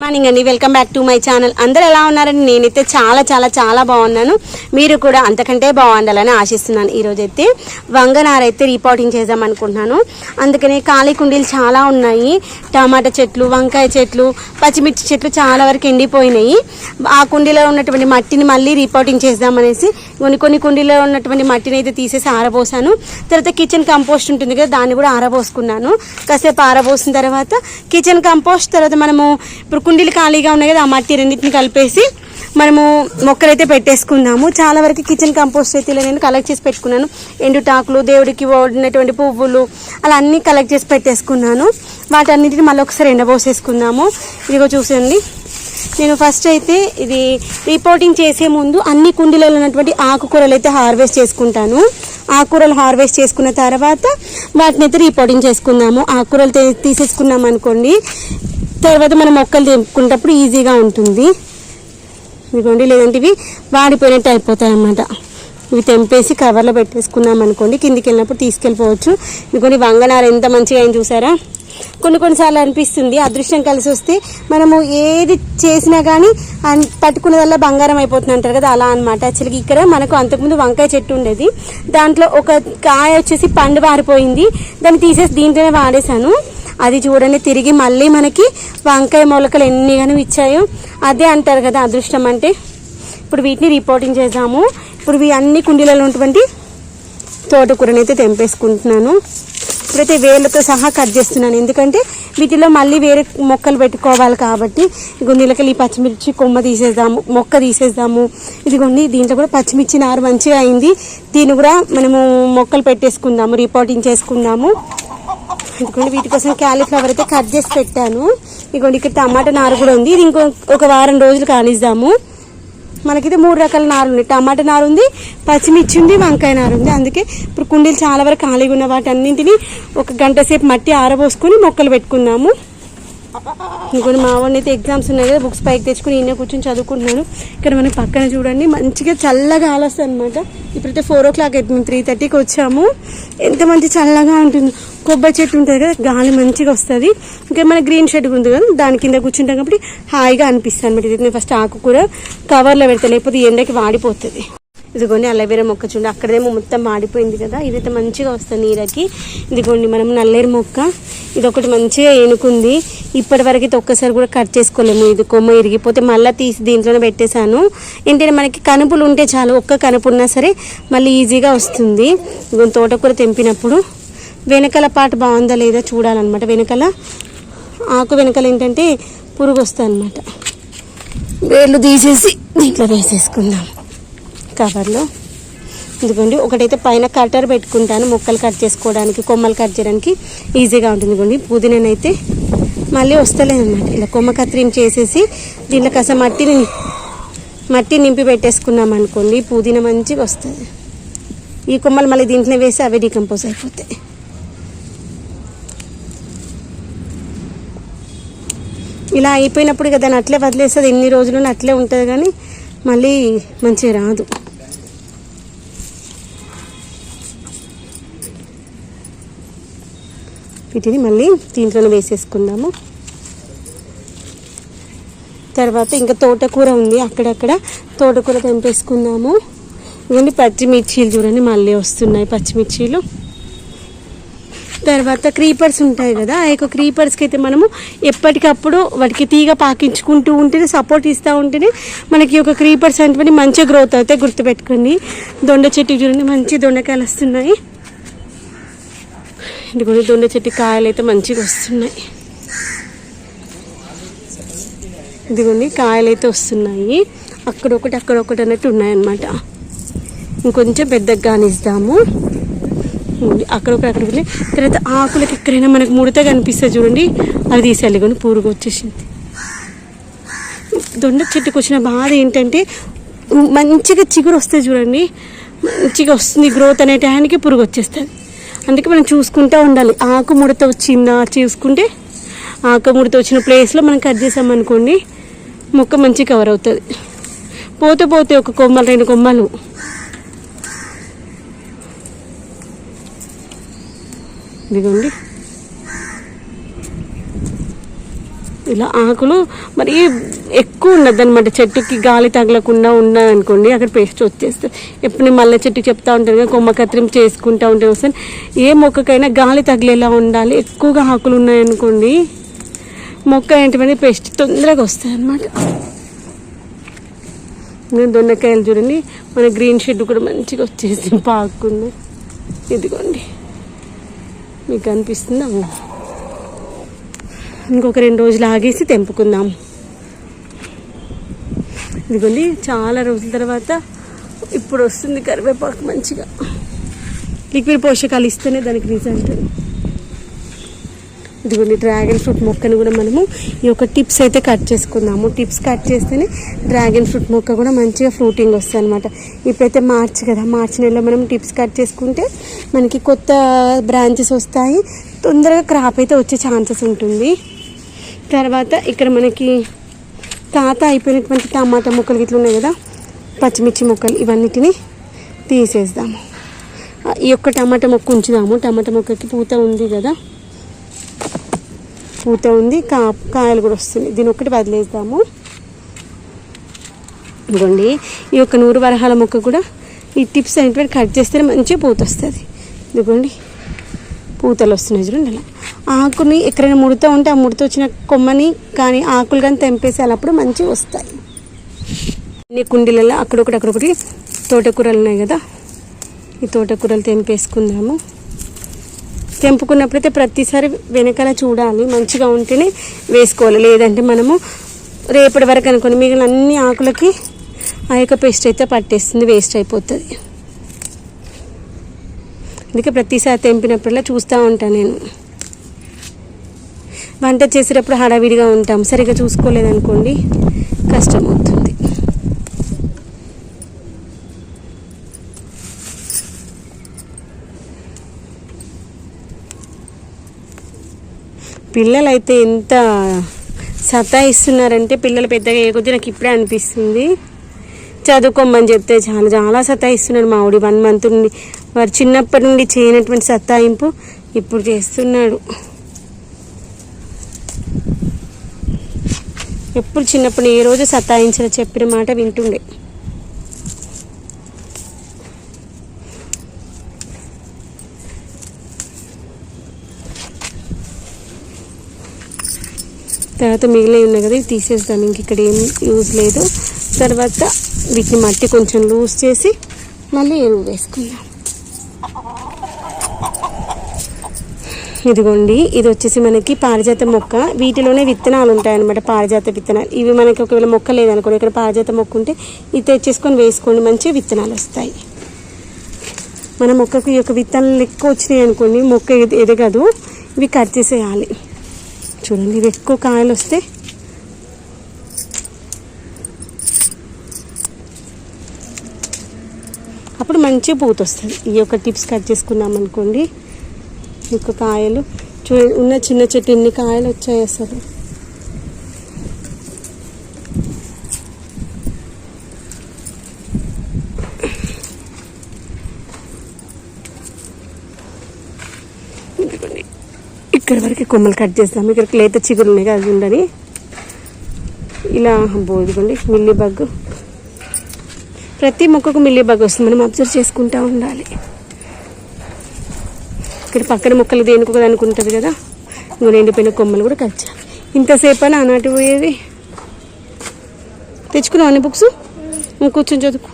Morning అండి, welcome back to my channel. అందరూ ఎలా ఉన్నారని నేనైతే చాలా చాలా చాలా బాగున్నాను. మీరు కూడా అంతకంటే బాగుండాలని ఆశిస్తున్నాను. ఈరోజైతే వంగనార అయితే రిపోర్టింగ్ చేద్దాం అనుకుంటున్నాను. అందుకనే ఖాళీ కుండీలు చాలా ఉన్నాయి. టమాటా చెట్లు, వంకాయ చెట్లు, పచ్చిమిర్చి చెట్లు చాలా వరకు ఎండిపోయినాయి. ఆ కుండీలో ఉన్నటువంటి మట్టిని మళ్ళీ రిపోర్టింగ్ చేద్దామనేసి కొన్ని కుండీలో ఉన్నటువంటి మట్టిని అయితే తీసేసి ఆరబోసాను. తర్వాత కిచెన్ కంపోస్ట్ ఉంటుంది కదా, దాన్ని కూడా ఆరబోసుకున్నాను. కాసేపు ఆరబోసిన తర్వాత కిచెన్ కంపోస్ట్, తర్వాత మనము ఇప్పుడు కుండీలు ఖాళీగా ఉన్నాయి కదా, ఆ మట్టి రెండింటిని కలిపేసి మనము మొక్కలైతే పెట్టేసుకుందాము. చాలా వరకు కిచెన్ కంపోస్ట్ అయితే నేను కలెక్ట్ చేసి పెట్టుకున్నాను. ఎండుటాకులు, దేవుడికి వాడినటువంటి పువ్వులు అలా అన్నీ కలెక్ట్ చేసి పెట్టేసుకున్నాను. వాటన్నిటిని మళ్ళీ ఒకసారి ఎండబోసేసుకుందాము. ఇదిగో చూసండి, నేను ఫస్ట్ అయితే ఇది రిపోర్టింగ్ చేసే ముందు అన్ని కుండీలలో ఉన్నటువంటి ఆకుకూరలు అయితే హార్వెస్ట్ చేసుకుంటాను. ఆకుకూరలు హార్వెస్ట్ చేసుకున్న తర్వాత వాటిని అయితే రిపోర్టింగ్ చేసుకుందాము. ఆకుకూరలు తీసేసుకున్నాం అనుకోండి, తర్వాత మనం మొక్కలు తెంపుకునేటప్పుడు ఈజీగా ఉంటుంది. ఇదిగోండి, లేదంటే ఇవి వాడిపోయినట్టు అయిపోతాయి అన్నమాట. ఇవి తెంపేసి కవర్లో పెట్టేసుకున్నాం అనుకోండి, కిందికి వెళ్ళినప్పుడు తీసుకెళ్ళిపోవచ్చు. ఇదిగోండి, వంగనార ఎంత మంచిగా అయింది చూసారా. కొన్నిసార్లు అనిపిస్తుంది అదృష్టం కలిసి వస్తే మనము ఏది చేసినా కానీ పట్టుకునేదల్లా బంగారం అయిపోతుంది అంటారు కదా, అలా అనమాట. యాక్చువల్గా ఇక్కడ మనకు అంతకుముందు వంకాయ చెట్టు ఉండేది, దాంట్లో ఒక కాయ వచ్చేసి పండు వారిపోయింది. దాన్ని తీసేసి దీంట్లోనే వాడేశాను. అది చూడండి, తిరిగి మళ్ళీ మనకి వంకాయ మొలకలు ఎన్ని గానీ ఇచ్చాయో. అదే అంటారు కదా అదృష్టం అంటే. ఇప్పుడు వీటిని రిపోర్టింగ్ చేద్దాము. ఇప్పుడు ఇవి అన్ని కుండీలలో ఉన్నటువంటి తోటకూరని అయితే తెంపేసుకుంటున్నాను. ఇప్పుడైతే వేళ్ళతో సహా కట్ చేస్తున్నాను, ఎందుకంటే వీటిలో మళ్ళీ వేరే మొక్కలు పెట్టుకోవాలి కాబట్టి. ఇదిగోండి, ఈ పచ్చిమిర్చి కొమ్మ తీసేద్దాము, మొక్క తీసేద్దాము. ఇదిగోండి, దీంట్లో కూడా పచ్చిమిర్చి నారు మంచిగా అయింది. దీన్ని కూడా మనము మొక్కలు పెట్టేసుకుందాము, రిపోర్టింగ్ చేసుకుందాము. ఇదిగోండి, వీటి కోసం క్యాలీఫ్లవర్ అయితే కట్ చేసి పెట్టాను. ఇదిగోండి, ఇక్కడ టమాటా నారు కూడా ఉంది. ఇది ఒక వారం రోజులు కానిద్దాము. మనకైతే 3 రకాల నారు ఉంది. టమాటా నారు ఉంది, పచ్చిమిర్చి ఉంది, వంకాయ నారు ఉంది. అందుకే ఇప్పుడు కుండీలు చాలా వరకు ఖాళీగా ఉన్న వాటి అన్నింటినీ ఒక గంట సేపు మట్టి ఆరబోసుకొని మొక్కలు పెట్టుకుందాము. ఇంకొన్ని మా వాడిని అయితే ఎగ్జామ్స్ ఉన్నాయి కదా, బుక్స్ పైకి తెచ్చుకుని ఈయన కూర్చొని చదువుకుంటున్నాను. ఇక్కడ మనకి పక్కన చూడండి, మంచిగా చల్లగా ఆలొస్తుంది అనమాట. ఇప్పుడైతే 4 o'clock అవుతుంది, 3:30కి వచ్చాము. ఎంత మంచి చల్లగా ఉంటుంది. కొబ్బరి చెట్టు ఉంటుంది కదా, గాలి మంచిగా వస్తుంది. ఇంకా మన గ్రీన్ షెడ్ ఉంది కదా, దాని కింద కూర్చుంటాం కాబట్టి హాయిగా అనిపిస్తుంది అనమాట. ఇది ఫస్ట్ ఆకుకూర కవర్లో పెడతా, లేకపోతే ఎండకి వాడిపోతుంది. ఇదిగోండి, అలోవెరా మొక్క చూడండి, అక్కడేమో మొత్తం మాడిపోయింది కదా, ఇదైతే మంచిగా వస్తుంది నీడకి. ఇదిగోండి, మనం నల్లేరు మొక్క, ఇది ఒకటి మంచిగా ఏనుకుంది. ఇప్పటి వరకు అయితే ఒక్కసారి కూడా కట్ చేసుకోలేము. ఇది కొమ్మ ఇరిగిపోతే మళ్ళీ తీసి దీంట్లోనే పెట్టేశాను. ఏంటంటే మనకి కనుపులు ఉంటే చాలు, ఒక్క కనుపు ఉన్నా సరే మళ్ళీ ఈజీగా వస్తుంది. ఇదిగోండి, తోటకూర తెంపినప్పుడు వెనకాల పాట బాగుందా లేదా చూడాలన్నమాట. వెనకాల ఆకు వెనకాల ఏంటంటే పురుగు వస్తుంది అనమాట. వేళ్ళు తీసేసి దీంట్లో వేసేసుకుందాం కవర్లో. ఇదిగోండి, ఒకటైతే పైన కట్టర్ పెట్టుకుంటాను, మొక్కలు కట్ చేసుకోవడానికి, కొమ్మలు కట్ చేయడానికి ఈజీగా ఉంటుంది. ఇదిగోండి, పుదీనానైతే మళ్ళీ వస్తలేదు అనమాట. ఇలా కొమ్మ కత్తిరింపు చేసేసి దీంట్లో కాస్త మట్టి నింపి పెట్టేసుకున్నాం అనుకోండి, పుదీనా మంచిగా వస్తుంది. ఈ కొమ్మలు మళ్ళీ దీంట్లో వేసి అవే డీకంపోజ్ అయిపోతాయి. ఇలా అయిపోయినప్పుడు కదా దాన్ని అట్లే వదిలేస్తుంది, ఎన్ని రోజులు అట్లే ఉంటుంది, కానీ మళ్ళీ మంచిగా రాదు. వీటిని మళ్ళీ దీంట్లోనే వేసేసుకుందాము. తర్వాత ఇంకా తోటకూర ఉంది, అక్కడక్కడ తోటకూర తెంపేసుకుందాము. ఇవన్నీ పచ్చిమిర్చీలు చూడండి, మళ్ళీ వస్తున్నాయి పచ్చిమిర్చీలు. తర్వాత క్రీపర్స్ ఉంటాయి కదా, ఆ యొక్క క్రీపర్స్కి అయితే మనము ఎప్పటికప్పుడు వాటికి తీగ పాకించుకుంటూ ఉంటేనే, సపోర్ట్ ఇస్తూ ఉంటేనే మనకి ఒక క్రీపర్స్ అంటే మంచిగా గ్రోత్ అవుతాయి. గుర్తుపెట్టుకోండి. దొండ చెట్టుకి చూడండి, మంచి దొండకాయలు వస్తున్నాయి. ఇదిగోండి, దొండ చెట్టు కాయలు అయితే మంచిగా వస్తున్నాయి. ఇదిగోండి, కాయలు అయితే వస్తున్నాయి. అక్కడొకటి అన్నట్టు ఉన్నాయన్నమాట. ఇంకొంచెం పెద్దగా కానిస్తాము. అక్కడికి తర్వాత ఆకులకి ఎక్కడైనా మనకు ముడత కనిపిస్తుంది చూడండి, అది తీసేయాలి. కానీ పురుగు వచ్చేసింది. దొండ చెట్టుకు వచ్చిన బాధ ఏంటంటే మంచిగా చిగురు వస్తుంది చూడండి, మంచిగా వస్తుంది. గ్రోత్ అనే టైంకి పురుగు వచ్చేస్తుంది. అందుకే మనం చూసుకుంటూ ఉండాలి. ఆకు ముడత వచ్చిందా చూసుకుంటే, ఆకు ముడత వచ్చిన ప్లేస్లో మనం కట్ చేసామనుకోండి, మొక్క మంచిగా కవర్ అవుతుంది. పోతే ఒక కొమ్మలు 2 కొమ్మలు. ఇదిగోండి, ఇలా ఆకులు మరి ఎక్కువ ఉండదు అనమాట, చెట్టుకి గాలి తగలకుండా ఉన్నదనుకోండి అక్కడ పేస్ట్ వచ్చేస్తుంది. ఎప్పుడు నేను మల్లె చెట్టుకి చెప్తా ఉంటాను కదా, కొమ్మ కత్తిరింపు చేసుకుంటూ ఉంటాను వస్తాను. ఏ మొక్కకైనా గాలి తగిలేలా ఉండాలి. ఎక్కువగా ఆకులు ఉన్నాయనుకోండి మొక్క ఏంటంటే పేస్ట్ తొందరగా వస్తాయి అన్నమాట. దొండకాయలు చూడండి, మన గ్రీన్ షెడ్ కూడా మంచిగా వచ్చేసి పాకున్నాయి. ఇదిగోండి మీకు అనిపిస్తుందా? ఇంకొక 2 రోజులు ఆగేసి తెంపుకుందాం. ఇదిగోండి చాలా రోజుల తర్వాత ఇప్పుడు వస్తుంది కరివేపాకు. మంచిగా లిక్విడ్ పోషకాలు ఇస్తేనే దానికి రిజల్ట్. ఇదిగోండి డ్రాగన్ ఫ్రూట్ మొక్కను కూడా మనము ఈ యొక్క టిప్స్ అయితే కట్ చేసుకుందాము. టిప్స్ కట్ చేస్తేనే డ్రాగన్ ఫ్రూట్ మొక్క కూడా మంచిగా ఫ్రూటింగ్ వస్తుంది అనమాట. ఇప్పుడైతే మార్చి కదా, మార్చి నెలలో మనం టిప్స్ కట్ చేసుకుంటే మనకి కొత్త బ్రాంచెస్ వస్తాయి, తొందరగా క్రాప్ అయితే వచ్చే ఛాన్సెస్ ఉంటుంది. తర్వాత ఇక్కడ మనకి తాత అయిపోయినటువంటి టమాటా ముక్కలు ఇట్లా ఉన్నాయి కదా, పచ్చిమిర్చి ముక్కలు, ఇవన్నిటిని తీసేద్దాము. ఈ యొక్క టమాటా మొక్క ఉంచుదాము. టమాటా మొక్కకి పూత ఉంది కదా, పూత ఉంది, కాయలు కూడా వస్తుంది. దీని ఒక్కటి వదిలేద్దాము. ఇదిగోండి ఈ యొక్క 100 వరహాల మొక్క కూడా ఈ టిప్స్ అనేటువంటి కట్ చేస్తేనే మంచిగా పూత వస్తుంది. ఇదిగోండి పూతలు వస్తున్నాయి చూడండి. అలా ఆకుని ఎక్కడైనా ముడత ఉంటే ఆ ముడత వచ్చిన కొమ్మని కానీ ఆకులు కానీ తెంపేసేయాలి, అప్పుడు మంచిగా వస్తాయి. అన్ని కుండీలలో అక్కడొకటి తోటకూరలు ఉన్నాయి కదా, ఈ తోటకూరలు తెంపేసుకుందాము. తెంపుకున్నప్పుడైతే ప్రతిసారి వెనకాల చూడాలి, మంచిగా ఉంటేనే వేసుకోవాలి. లేదంటే మనము రేపటి వరకు అనుకోని మిగిలిన అన్ని ఆకులకి ఆ యొక్క పేస్ట్ అయితే పట్టేస్తుంది, వేస్ట్ అయిపోతుంది. అందుకే ప్రతిసారి తెంపినప్పుడల్లా చూస్తూ ఉంటాను నేను. వంట చేసేటప్పుడు హడావిడిగా ఉంటాం, సరిగ్గా చూసుకోలేదనుకోండి కష్టం అవుతుంది. పిల్లలు అయితే ఎంత సతాయిస్తున్నారంటే, పిల్లలు పెద్దగా ఏ కొద్దీ నాకు ఇప్పుడే అనిపిస్తుంది. చదువుకోమని చెప్తే చాలా సతాయిస్తున్నాడు మా ఆవిడ. 1 month నుండి వారు చిన్నప్పటి నుండి చేయనటువంటి సతాయింపు ఇప్పుడు చేస్తున్నాడు. ఎప్పుడు చిన్నప్పుడు ఏ రోజు సతాయించిన చెప్పిన మాట వింటుండే. తర్వాత మిగిలిన ఉన్నాయి కదా, ఇవి తీసేస్తాను. ఇంక ఇక్కడ ఏం యూజ్ లేదు. తర్వాత వీటిని మట్టి కొంచెం లూజ్ చేసి మళ్ళీ ఎరువు వేసుకుందాం. ఇదిగోండి ఇది వచ్చేసి మనకి పారిజాత మొక్క. వీటిలోనే విత్తనాలు ఉంటాయన్నమాట, పారిజాత విత్తనాలు. ఇవి మనకి ఒకవేళ మొక్క లేదనుకోండి, ఇక్కడ పారిజాత మొక్క ఉంటే ఇది తెచ్చేసుకొని వేసుకోండి, మంచి విత్తనాలు వస్తాయి. మన మొక్కకు ఈ యొక్క విత్తనాలు ఎక్కువ వచ్చినాయి అనుకోండి, మొక్క ఎదగదు. ఇవి కట్ చేసేయాలి. చూడండి ఇవి ఎక్కువ కాయలు వస్తే అప్పుడు మంచిగా పూత వస్తుంది. ఈ యొక్క టిప్స్ కట్ చేసుకున్నాం అనుకోండి, ఈ యొక్క కాయలు చూడండి, ఉన్న చిన్న చెట్టు ఎన్ని కాయలు వచ్చాయి అసలు. ఇక్కడ వరకు కొమ్మలు కట్ చేస్తాము. ఇక్కడ లేత చిగురు ఉన్నాయి కదా, అది ఉండని ఇలా ఇదిగోండి మిల్లీ బగ్. ప్రతి మొక్కకు మిల్లీ బగ్ వస్తుంది, మనం అబ్జర్వ్ చేసుకుంటూ ఉండాలి. ఇక్కడ పక్కన మొక్కలు దేనికి కదా అనుకుంటుంది కదా, ఇంకో ఎండిపోయిన కొమ్మలు కూడా కట్ చేయాలి. ఇంతసేపు అని అన్నట్టు పోయేది. తెచ్చుకున్నావు అన్ని బుక్స్, కూర్చొని చదువుకో.